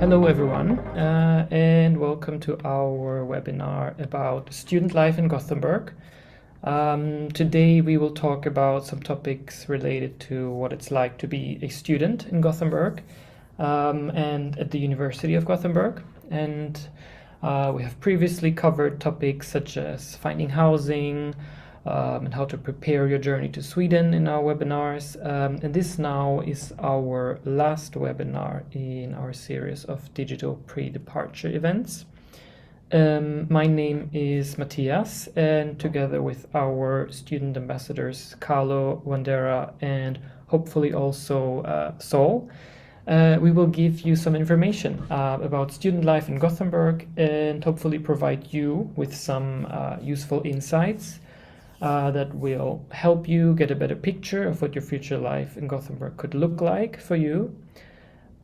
Hello everyone, and welcome to our webinar about student life in Gothenburg. Today we will talk about some topics related to what it's like to be a student in Gothenburg and at the University of Gothenburg. And we have previously covered topics such as finding housing, and how to prepare your journey to Sweden in our webinars. And this now is our last webinar in our series of digital pre-departure events. My name is Matthias, and together with our student ambassadors Carlo, Wandera, and hopefully also Sol, we will give you some information about student life in Gothenburg and hopefully provide you with some useful insights that will help you get a better picture of what your future life in Gothenburg could look like for you.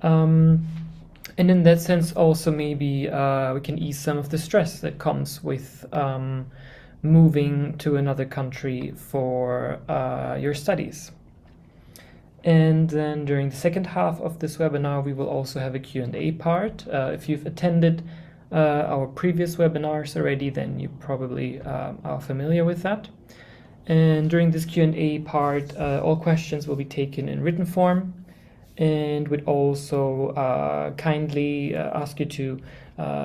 And in that sense, also maybe we can ease some of the stress that comes with moving to another country for your studies. And then during the second half of this webinar, we will also have a Q&A part. If you've attended our previous webinars already, then you probably are familiar with that. And during this Q&A part, all questions will be taken in written form, and we'd also kindly ask you to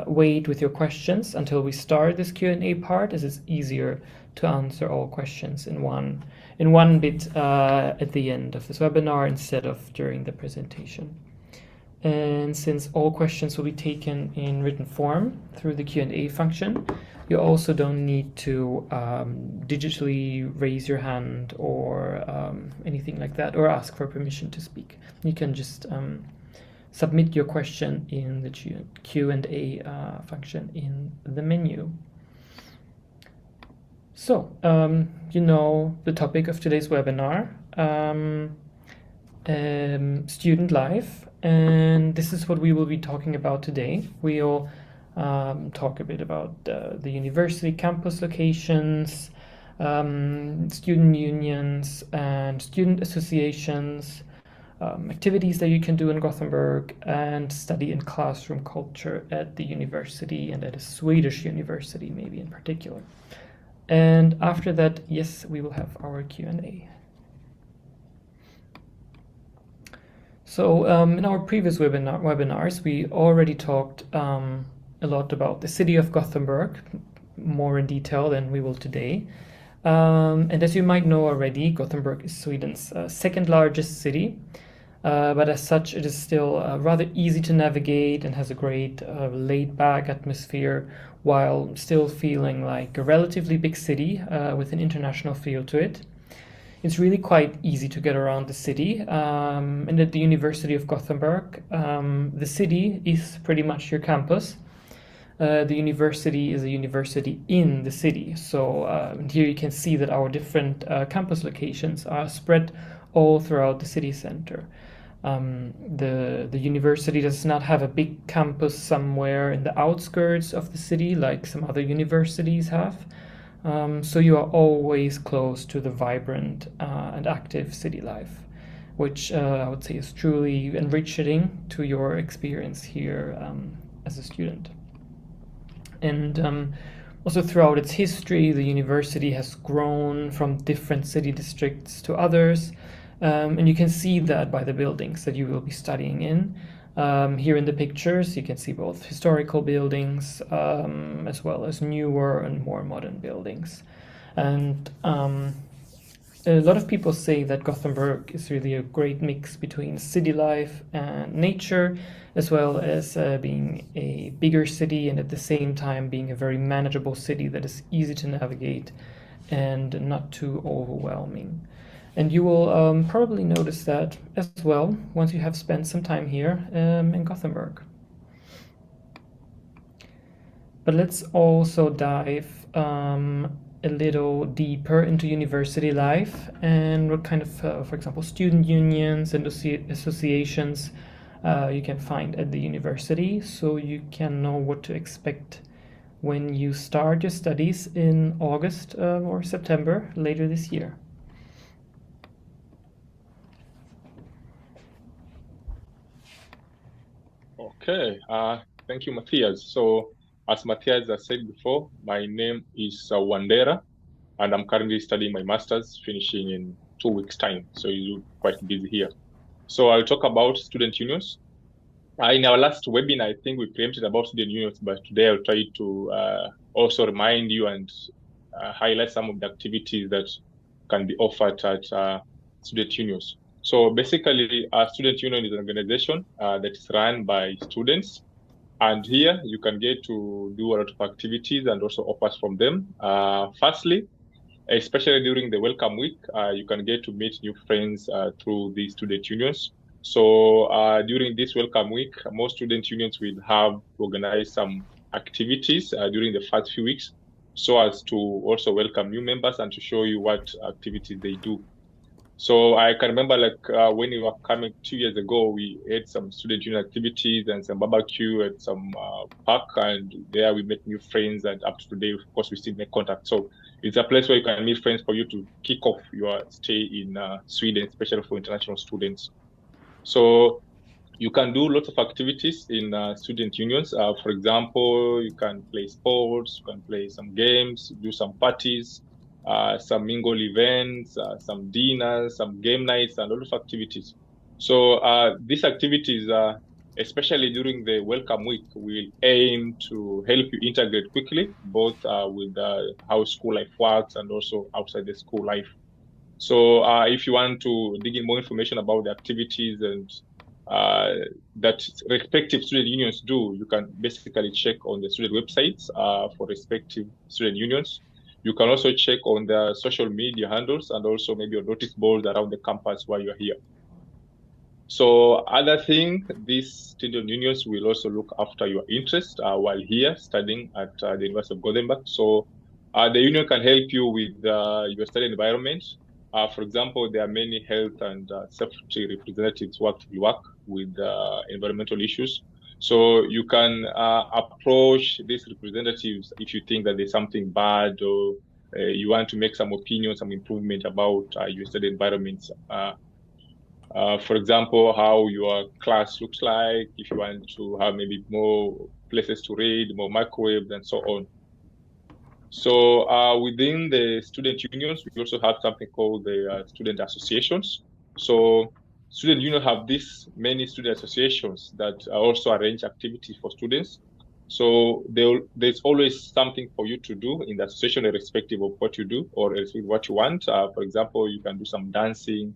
wait with your questions until we start this Q&A part, as it's easier to answer all questions in one bit at the end of this webinar instead of during the presentation. And since all questions will be taken in written form through the Q&A function, you also don't need to digitally raise your hand or anything like that, or ask for permission to speak. You can just submit your question in the Q&A function in the menu. So, you know the topic of today's webinar, student life, and this is what we will be talking about today. We'll talk a bit about the university campus locations, student unions and student associations, activities that you can do in Gothenburg, and study and classroom culture at the university and at a Swedish university maybe in particular. And after that, yes, we will have our Q&A. So in our previous webinars, we already talked a lot about the city of Gothenburg, more in detail than we will today. And as you might know already, Gothenburg is Sweden's second largest city, but as such it is still rather easy to navigate and has a great laid-back atmosphere, while still feeling like a relatively big city with an international feel to it. It's really quite easy to get around the city, and at the University of Gothenburg, the city is pretty much your campus. The university is a university in the city, so here you can see that our different campus locations are spread all throughout the city center. The university does not have a big campus somewhere in the outskirts of the city like some other universities have. So you are always close to the vibrant and active city life, which I would say is truly enriching to your experience here as a student. And also throughout its history, the university has grown from different city districts to others, and you can see that by the buildings that you will be studying in. Here in the pictures, you can see both historical buildings as well as newer and more modern buildings. And a lot of people say that Gothenburg is really a great mix between city life and nature, as well as being a bigger city and at the same time being a very manageable city that is easy to navigate and not too overwhelming. And you will probably notice that as well once you have spent some time here in Gothenburg. But let's also dive a little deeper into university life and what kind of, for example, student unions and associations you can find at the university, so you can know what to expect when you start your studies in August or September later this year. Okay, thank you, Matthias. So, as Matthias has said before, my name is Wandera, and I'm currently studying my master's, finishing in 2 weeks' time. So, you're quite busy here. So, I'll talk about student unions. In our last webinar, I think we preempted about student unions, but today I'll try to also remind you and highlight some of the activities that can be offered at student unions. So basically, a student union is an organization that is run by students. And here you can get to do a lot of activities and also offers from them. Firstly, especially during the welcome week, you can get to meet new friends through the student unions. So during this welcome week, most student unions will have organized some activities during the first few weeks so as to also welcome new members and to show you what activities they do. So I can remember when we were coming 2 years ago, we had some student union activities and some barbecue at some park, and there we met new friends. And up to today, of course, we still make contact. So it's a place where you can meet friends for you to kick off your stay in Sweden, especially for international students. So you can do lots of activities in student unions. For example, you can play sports, you can play some games, do some parties, some mingle events, some dinners, some game nights, and a lot of activities. So these activities, especially during the welcome week, will aim to help you integrate quickly, both with how school life works and also outside the school life. So if you want to dig in more information about the activities and that respective student unions do, you can basically check on the student websites for respective student unions. You can also check on the social media handles and also maybe on notice boards around the campus while you're here. So other thing, these student unions will also look after your interest while here studying at the University of Gothenburg. So the union can help you with your study environment. For example, there are many health and safety representatives who actually work with environmental issues. So you can approach these representatives if you think that there's something bad or you want to make some opinion, some improvement about your study environments. For example, how your class looks like, if you want to have maybe more places to read, more microwaves, and so on. So within the student unions, we also have something called the student associations. So student unions have these many student associations that also arrange activities for students. So there's always something for you to do in the association, irrespective of what you do or what you want. For example, you can do some dancing,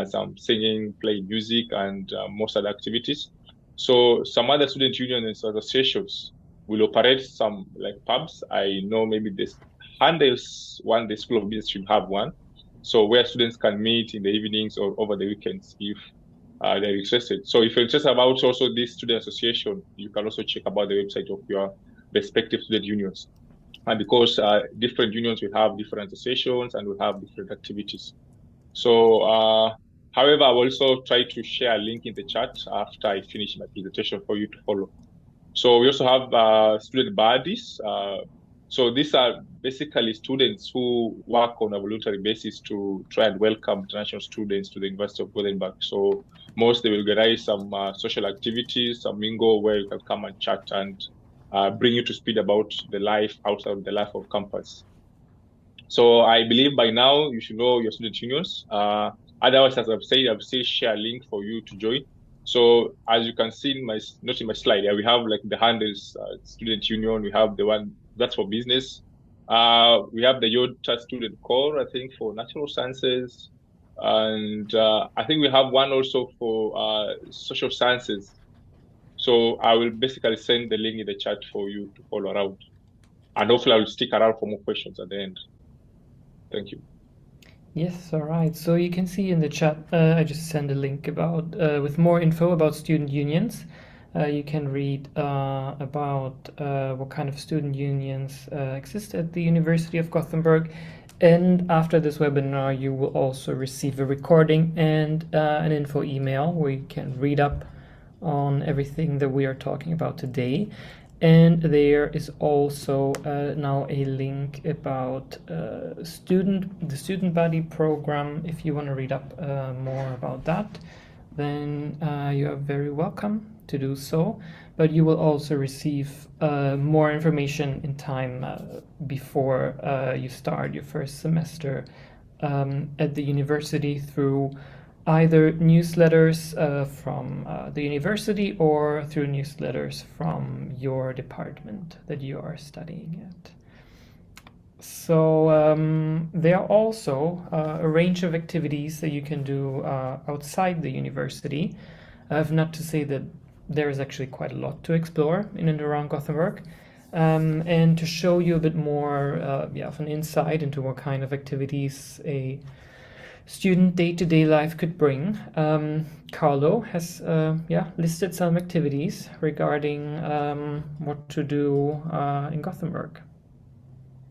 some singing, playing music, and most other activities. So some other student unions and associations will operate some like pubs. I know maybe this handles one, the School of Business should have one. So where students can meet in the evenings or over the weekends if they're interested. So if you're interested about also this student association, you can also check about the website of your respective student unions. And because different unions will have different associations and will have different activities. So, however, I will also try to share a link in the chat after I finish my presentation for you to follow. So we also have student buddies. So these are basically students who work on a voluntary basis to try and welcome international students to the University of Gothenburg. So most they will organize some social activities, some mingle where you can come and chat and bring you to speed about the life outside of the life of campus. So I believe by now you should know your student unions. Otherwise, as I've said, I've still share a link for you to join. So as you can see in not in my slide, we have like the handles, student union. We have the one that's for business. We have the Yota student core, I think, for natural sciences. And I think we have one also for social sciences. So I will basically send the link in the chat for you to follow around. And hopefully I will stick around for more questions at the end. Thank you. Yes, all right. So you can see in the chat, I just sent a link about with more info about student unions. You can read about what kind of student unions exist at the University of Gothenburg. And after this webinar, you will also receive a recording and an info email where you can read up on everything that we are talking about today. And there is also now a link about the student body program. If you want to read up more about that, then you are very welcome. to do so, but you will also receive more information in time before you start your first semester at the university through either newsletters from the university or through newsletters from your department that you are studying at. So there are also a range of activities that you can do outside the university. Not to say that there is actually quite a lot to explore in and around Gothenburg. And to show you a bit more of an insight into what kind of activities a student day-to-day life could bring, Carlo has listed some activities regarding what to do in Gothenburg.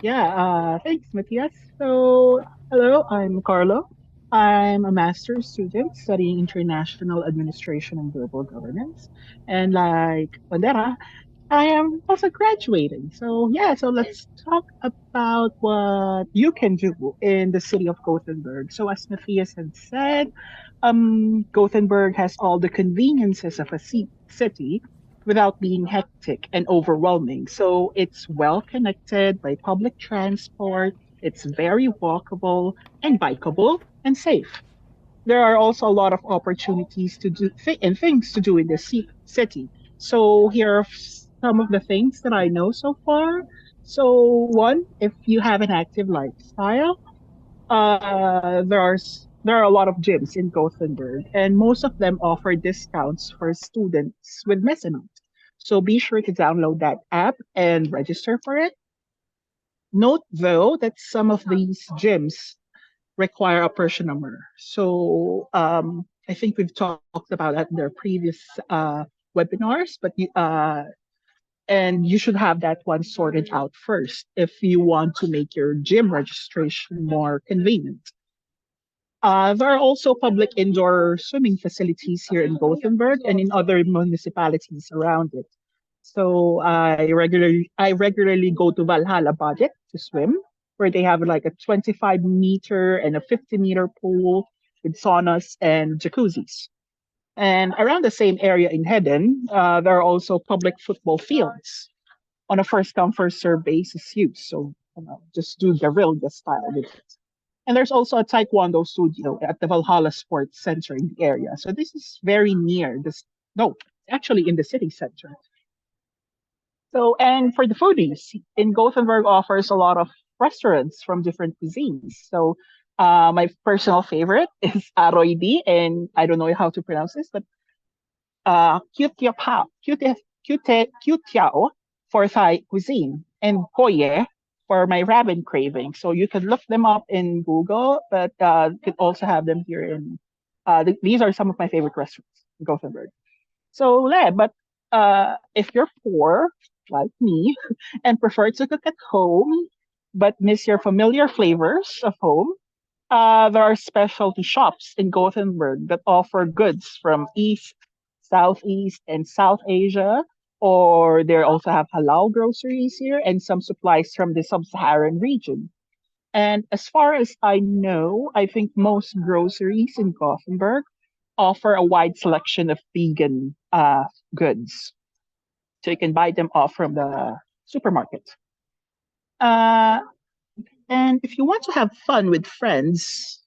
Yeah, thanks, Matthias. So, hello, I'm Carlo. I'm a master's student studying international administration and global governance. And like Bandera, I am also graduating. So, yeah, so let's talk about what you can do in the city of Gothenburg. So, as Matthias had said, Gothenburg has all the conveniences of a city without being hectic and overwhelming. So it's well connected by public transport, it's very walkable and bikeable and safe. There are also a lot of opportunities to do and things to do in the city. So here are some of the things that I know so far. So one, if you have an active lifestyle, there are a lot of gyms in Gothenburg, and most of them offer discounts for students with Mesonote. So be sure to download that app and register for it. Note though that some of these gyms require a person number. So I think we've talked about that in their previous webinars, and you should have that one sorted out first if you want to make your gym registration more convenient. There are also public indoor swimming facilities here in Gothenburg and in other municipalities around it. So I regularly go to Valhalla Budget to swim, where they have like a 25-meter and a 50-meter pool with saunas and jacuzzis. And around the same area in Hedden, there are also public football fields on a first come first serve basis use. So just do guerrilla style with it. And there's also a Taekwondo studio at the Valhalla Sports Center in the area. So this is very near this. No, actually in the city center. So, and for the foodies, in Gothenburg offers a lot of restaurants from different cuisines. So, my personal favorite is Aroidi, and I don't know how to pronounce this, but Kutiao for Thai cuisine, and Koye for my ramen craving. So you can look them up in Google, but you can also have them here in. These are some of my favorite restaurants in Gothenburg. So yeah, but if you're poor like me and prefer to cook at home, but miss your familiar flavors of home, there are specialty shops in Gothenburg that offer goods from East, Southeast, and South Asia. Or they also have halal groceries here and some supplies from the sub-Saharan region. And as far as I know, I think most groceries in Gothenburg offer a wide selection of vegan goods. So you can buy them off from the supermarket. Uh, and if you want to have fun with friends,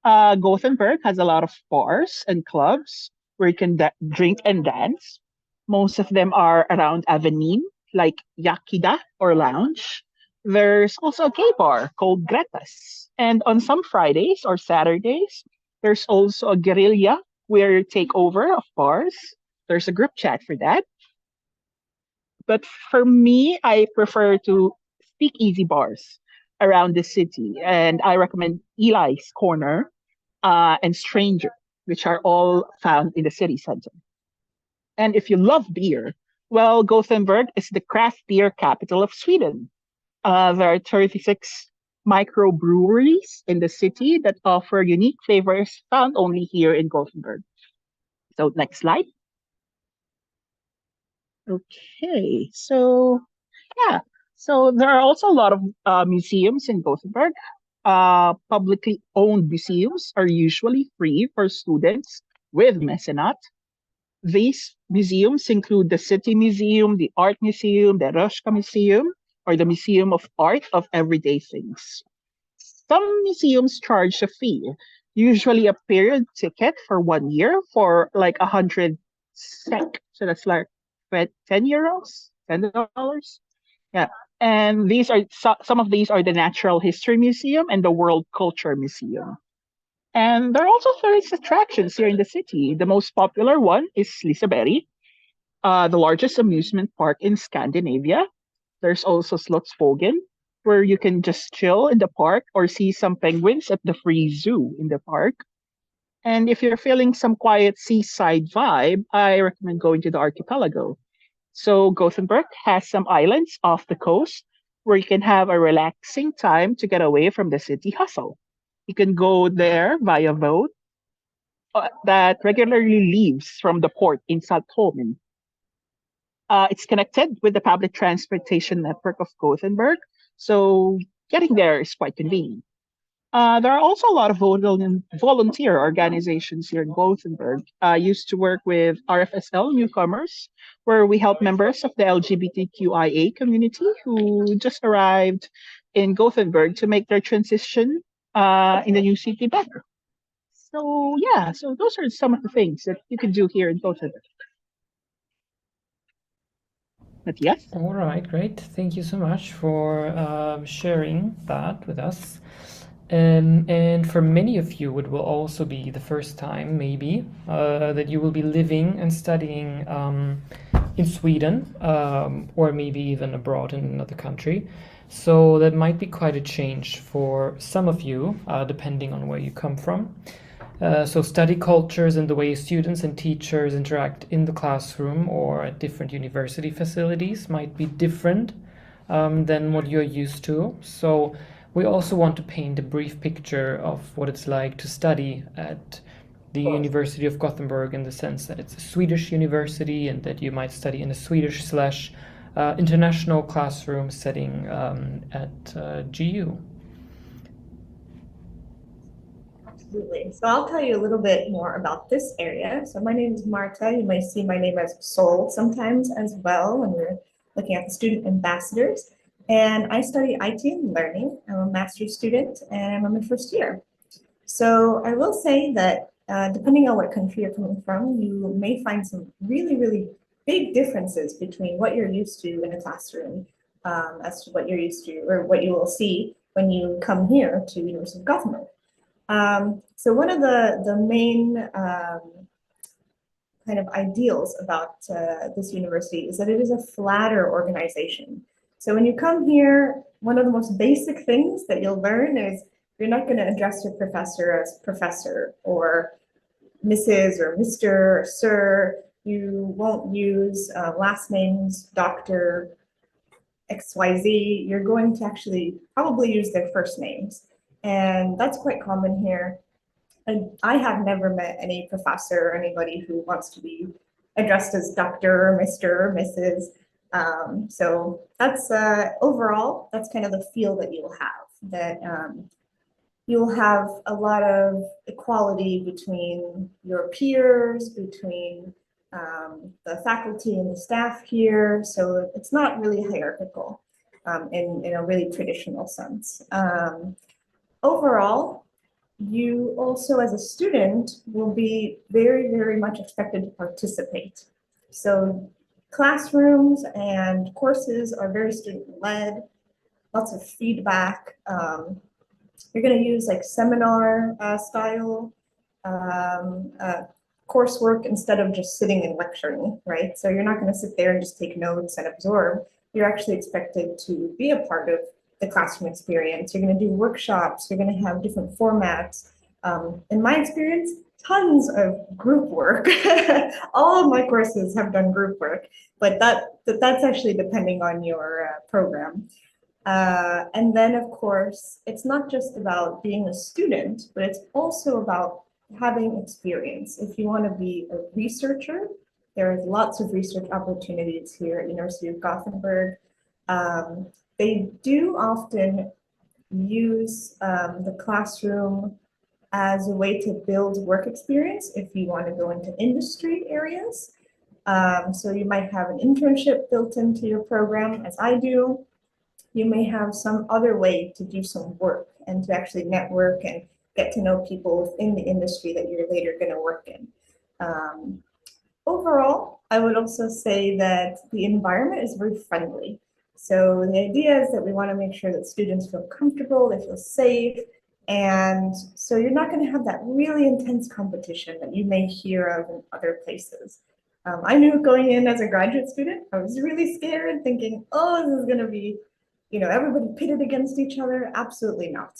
Gothenburg has a lot of bars and clubs where you can drink and dance. Most of them are around Avenue, like Yakida or Lounge. There's also a gay bar called Greta's. And on some Fridays or Saturdays, there's also a guerrilla where you take over of bars. There's a group chat for that. But for me, I prefer to speak easy bars around the city. And I recommend Eli's Corner and Stranger, which are all found in the city center. And if you love beer, well, Gothenburg is the craft beer capital of Sweden. There are 36 microbreweries in the city that offer unique flavors found only here in Gothenburg. So, next slide. Okay, so yeah, so there are also a lot of museums in Gothenburg. Publicly owned museums are usually free for students with mecenat. These museums include the City Museum, the Art Museum, the Röhsska Museum, or the Museum of Art of Everyday Things. Some museums charge a fee, usually a period ticket for 1 year for like 100 SEK. So that's like 10 euros, $10. Yeah. And some of these are the Natural History Museum and the World Culture Museum. And there are also various attractions here in the city. The most popular one is Liseberg, the largest amusement park in Scandinavia. There's also Slottsskogen, where you can just chill in the park or see some penguins at the free zoo in the park. And if you're feeling some quiet seaside vibe, I recommend going to the archipelago. So Gothenburg has some islands off the coast where you can have a relaxing time to get away from the city hustle. You can go there via boat that regularly leaves from the port in Saltholmen. It's connected with the public transportation network of Gothenburg, so getting there is quite convenient. There are also a lot of volunteer organizations here in Gothenburg. I used to work with RFSL Newcomers, where we help members of the LGBTQIA community who just arrived in Gothenburg to make their transition in the new city better. So yeah, so those are some of the things that you can do here in Gothenburg. Matthias? All right, great. Thank you so much for sharing that with us. And for many of you, it will also be the first time, maybe, that you will be living and studying in Sweden, or maybe even abroad in another country. So that might be quite a change for some of you, depending on where you come from. So study cultures and the way students and teachers interact in the classroom or at different university facilities might be different than what you're used to. So we also want to paint a brief picture of what it's like to study at the University of Gothenburg, in the sense that it's a Swedish university and that you might study in a Swedish slash international classroom setting at GU. Absolutely. So I'll tell you a little bit more about this area. So my name is Marta. You may see my name as Sol sometimes as well when we're looking at the student ambassadors. And I study IT and learning. I'm a master's student and I'm in my first year. So I will say that depending on what country you're coming from, you may find some really, really big differences between what you're used to in a classroom as to what you're used to or what you will see when you come here to University of Gothenburg. So one of the main kind of ideals about this university is that it is a flatter organization. So when you come here, one of the most basic things that you'll learn is you're not going to address your professor as professor or Mrs. or Mr. or Sir. You won't use last names, Dr. XYZ. You're going to actually probably use their first names. And that's quite common here. And I have never met any professor or anybody who wants to be addressed as Dr. or Mr. or Mrs. So that's overall, that's kind of the feel that you'll have, that you'll have a lot of equality between your peers, between the faculty and the staff here. So it's not really hierarchical in a really traditional sense. Overall, you also as a student will be very, very much expected to participate. So classrooms and courses are very student-led, lots of feedback. You're going to use like seminar style coursework instead of just sitting and lecturing, right? So you're not going to sit there and just take notes and absorb. You're actually expected to be a part of the classroom experience. You're going to do workshops. You're going to have different formats. In my experience, tons of group work. All of my courses have done group work, but that's actually depending on your program. And then, of course, it's not just about being a student, but it's also about having experience. If you want to be a researcher, there are lots of research opportunities here at University of Gothenburg. They do often use the classroom as a way to build work experience if you want to go into industry areas. So you might have an internship built into your program, as I do. You may have some other way to do some work and to actually network and get to know people in the industry that you're later going to work in. Overall, I would also say that the environment is very friendly. So the idea is that we want to make sure that students feel comfortable, they feel safe, and so you're not going to have that really intense competition that you may hear of in other places. I knew going in as a graduate student, I was really scared, thinking, oh, this is going to be, everybody pitted against each other. Absolutely not.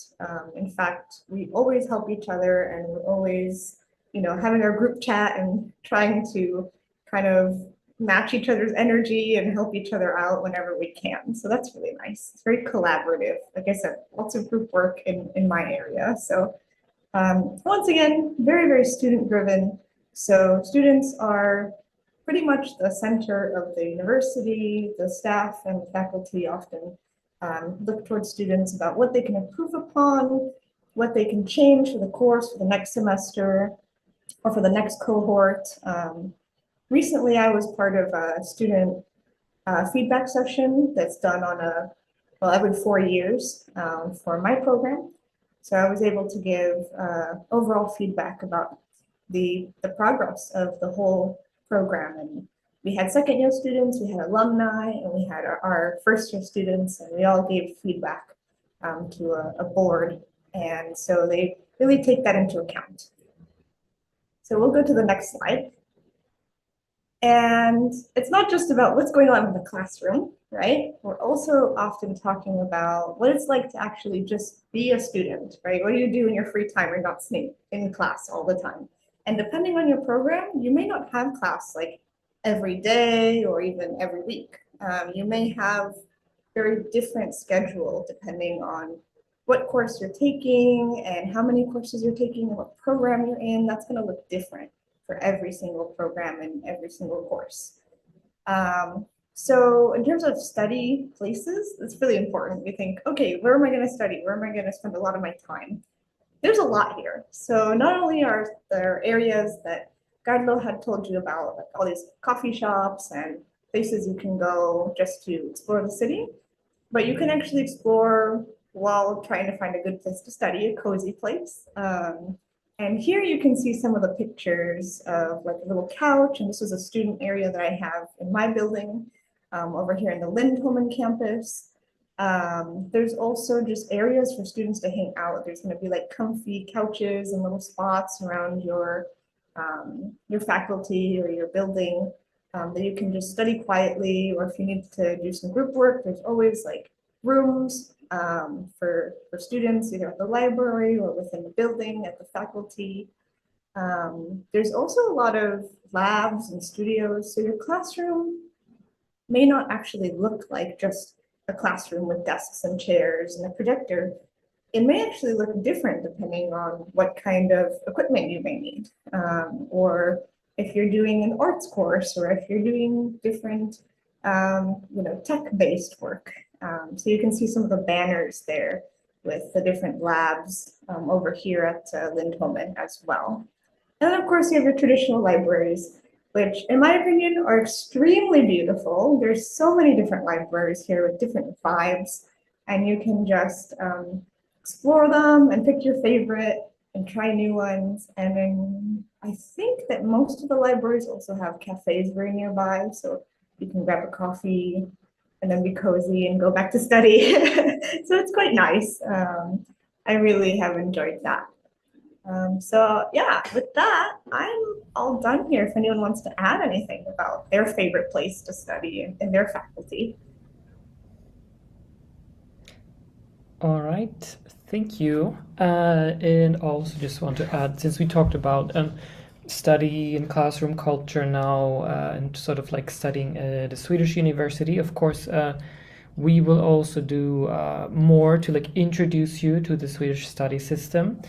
In fact, we always help each other, and we're always, having our group chat and trying to kind of match each other's energy and help each other out whenever we can. So that's really nice. It's very collaborative. Like I said, lots of group work in my area. So once again, very, very student driven. So students are pretty much the center of the university. The staff and faculty often look towards students about what they can improve upon, what they can change for the course for the next every or for the next cohort. Recently, I was part of a student feedback session that's done on every 4 years for my program. So I was able to give overall feedback about the progress of the whole program. And we had second year students, we had alumni, and we had our first year students, and we all gave feedback to a board. And so they really take that into account. So we'll go to the next slide. And it's not just about what's going on in the classroom, right? We're also often talking about what it's like to actually just be a student, right? What do you do in your free time? You're not in class all the time. And depending on your program, you may not have class like every day or even every week. You may have very different schedule depending on what course you're taking and how many courses you're taking and what program you're in. That's going to look different for every single program and every single course. So in terms of study places, it's really important. We think, okay, where am I going to study? Where am I going to spend a lot of my time? There's a lot here. So not only are there areas that Garlo had told you about, like all these coffee shops and places you can go just to explore the city, but you can actually explore while trying to find a good place to study, a cozy place. And here you can see some of the pictures of like a little couch, and this is a student area that I have in my building over here in the Lindholmen campus. There's also just areas for students to hang out. There's going to be like comfy couches and little spots around your faculty or your building that you can just study quietly, or if you need to do some group work, there's always like rooms for students, either at the library or within the building at the faculty. There's also a lot of labs and studios, so your classroom may not actually look like just a classroom with desks and chairs and a projector. It may actually look different depending on what kind of equipment you may need, or if you're doing an arts course, or if you're doing different tech-based work. So you can see some of the banners there with the different labs over here at Lindholmen as well. And then of course you have your traditional libraries, which in my opinion are extremely beautiful. There's so many different libraries here with different vibes, and you can just explore them and pick your favorite and try new ones. And then I think that most of the libraries also have cafes very nearby, so you can grab a coffee and then be cozy and go back to study. So it's quite nice. I really have enjoyed that. So yeah, with that, I'm all done here. If anyone wants to add anything about their favorite place to study and their faculty. All right, thank you. And also just want to add, since we talked about study and classroom culture now and sort of like studying at the Swedish university, of course, we will also do more to like introduce you to the Swedish study system.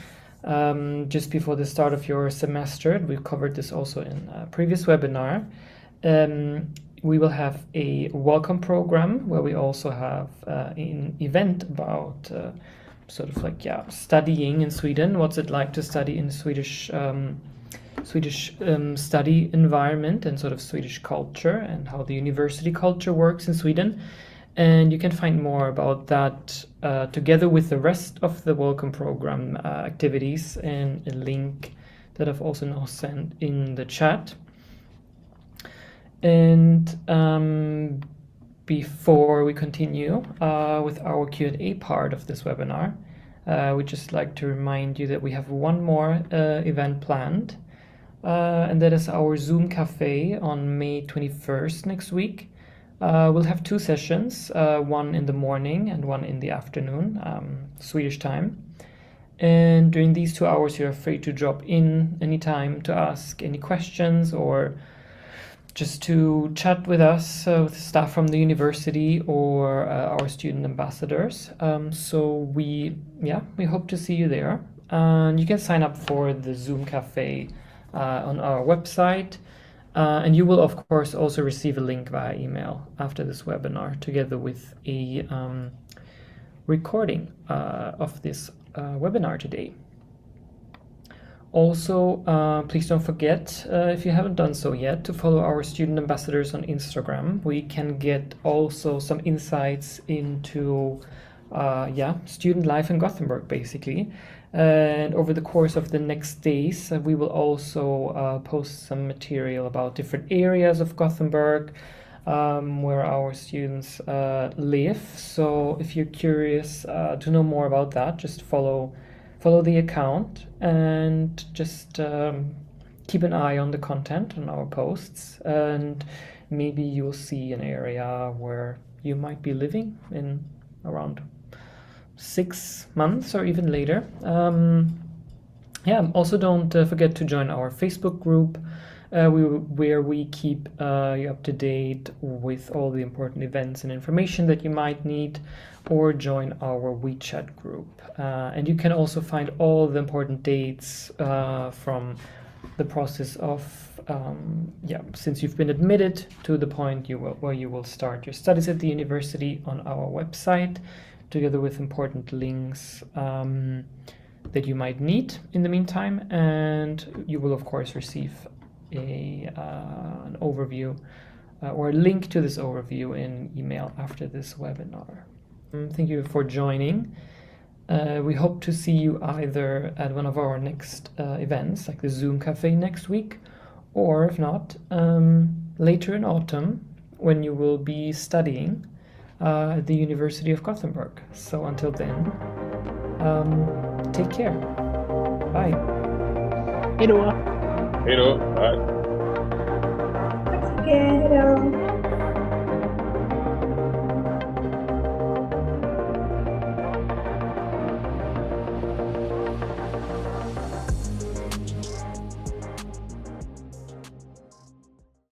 Just before the start of your semester, we covered this also in a previous webinar. We will have a welcome program where we also have an event about sort of like studying in Sweden. What's it like to study in Swedish Swedish study environment and sort of Swedish culture and how the university culture works in Sweden. And you can find more about that together with the rest of the Welcome Program activities in a link that I've also now sent in the chat. And before we continue with our Q&A part of this webinar, we'd just like to remind you that we have one more event planned, and that is our Zoom Cafe on May 21st next week. We'll have two sessions, one in the morning and one in the afternoon, Swedish time. And during these 2 hours, you're free to drop in anytime to ask any questions or just to chat with us, with staff from the university or our student ambassadors. So we hope to see you there. And you can sign up for the Zoom Cafe on our website. And you will, of course, also receive a link via email after this webinar, together with a recording of this webinar today. Also, please don't forget, if you haven't done so yet, to follow our student ambassadors on Instagram. We can get also some insights into student life in Gothenburg, basically. And over the course of the next days, we will also post some material about different areas of Gothenburg where our students live. So if you're curious to know more about that, just follow the account and just keep an eye on the content on our posts, and maybe you'll see an area where you might be living in around 6 months or even later. Also don't forget to join our Facebook group where we keep you up to date with all the important events and information that you might need, or join our WeChat group. And you can also find all the important dates from the process of since you've been admitted to the point where you will start your studies at the university on our website, together with important links that you might need in the meantime. And you will, of course, receive an overview or a link to this overview in email after this webinar. Thank you for joining. We hope to see you either at one of our next events, like the Zoom Cafe next week, or if not, later in autumn, when you will be studying at the University of Gothenburg. So until then, take care. Bye. Hej då. Hej då. Bye. Tack så mycket. Hej då.